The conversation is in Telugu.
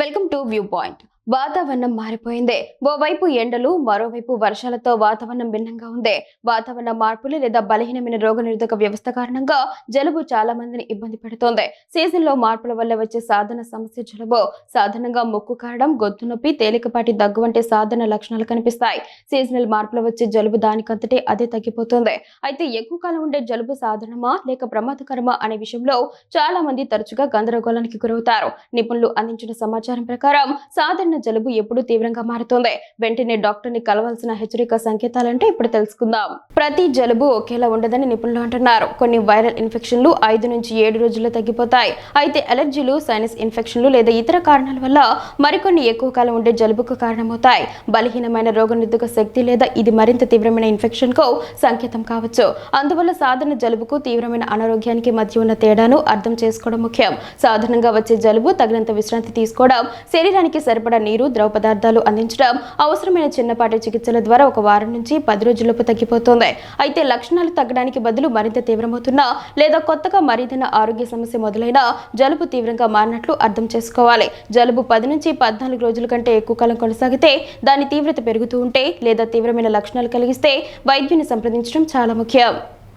Welcome to view point. వాతావరణం మారిపోయింది. ఓవైపు ఎండలు, మరోవైపు వర్షాలతో వాతావరణం భిన్నంగా ఉంది. వాతావరణ మార్పులు లేదా బలహీనమైన రోగనిరోధక వ్యవస్థ కారణంగా జలుబు చాలా మందిని ఇబ్బంది పెడుతోంది. సీజన్ లో మార్పుల వల్ల వచ్చే సాధారణ సమస్య జలుబు. సాధారణంగా ముక్కు కారడం, గొంతు నొప్పి, తేలికపాటి దగ్గు వంటి సాధారణ లక్షణాలు కనిపిస్తాయి. సీజనల్ మార్పులు వచ్చే జలుబు దానికంతటే అదే తగ్గిపోతుంది. అయితే ఎక్కువ కాలం ఉండే జలుబు సాధారణమా లేక ప్రమాదకరమా అనే విషయంలో చాలా మంది తరచుగా గందరగోళానికి గురవుతారు. నిపుణులు అందించిన సమాచారం ప్రకారం సాధారణ జలుబు ఎప్పుడు తీవ్రంగా మారుతోంది. వెంటనే డాక్టర్ ని కలవాల్సిన హెచ్చరిక సంకేతాలంటే ఇప్పుడు తెలుసుకుందాం. ప్రతి జలుబు ఒకేలా ఉండదని నిపుణులు అంటున్నారు. కొన్ని వైరల్ ఇన్ఫెక్షన్లు 5 నుంచి 7 రోజుల్లో తగ్గిపోతాయి. అయితే అలర్జీలు, సైనస్ ఇన్ఫెక్షన్లు లేదా ఇతర కారణాల వల్ల మరికొన్ని ఎక్కువ కాలం ఉండే జలుబుకు కారణమవుతాయి. బలహీనమైన రోగనిరోధక శక్తి లేదా ఇది మరింత తీవ్రమైన ఇన్ఫెక్షన్ కు సంకేతం కావచ్చు. అందువల్ల సాధారణ జలుబుకు తీవ్రమైన అనారోగ్యానికి మధ్య ఉన్న తేడాను అర్థం చేసుకోవడం ముఖ్యం. సాధారణంగా వచ్చే జలుబు తగినంత విశ్రాంతి తీసుకోవడం, శరీరానికి సరిపడా నీరు, ద్రవ పదార్థాలు అందించడం, అవసరమైన చిన్నపాటి చికిత్సల ద్వారా 1 వారం నుంచి 10 రోజుల్లోపు తగ్గిపోతుంది. అయితే లక్షణాలు తగ్గడానికి బదులు మరింత తీవ్రమవుతున్నా లేదా కొత్తగా మరేదైనా ఆరోగ్య సమస్య మొదలైనా జలుబు తీవ్రంగా మారినట్లు అర్థం చేసుకోవాలి. జలుబు 10 నుంచి 14 రోజుల కంటే ఎక్కువ కాలం కొనసాగితే, దాని తీవ్రత పెరుగుతూ ఉంటే లేదా తీవ్రమైన లక్షణాలు కలిగిస్తే వైద్యుని సంప్రదించడం చాలా ముఖ్యం.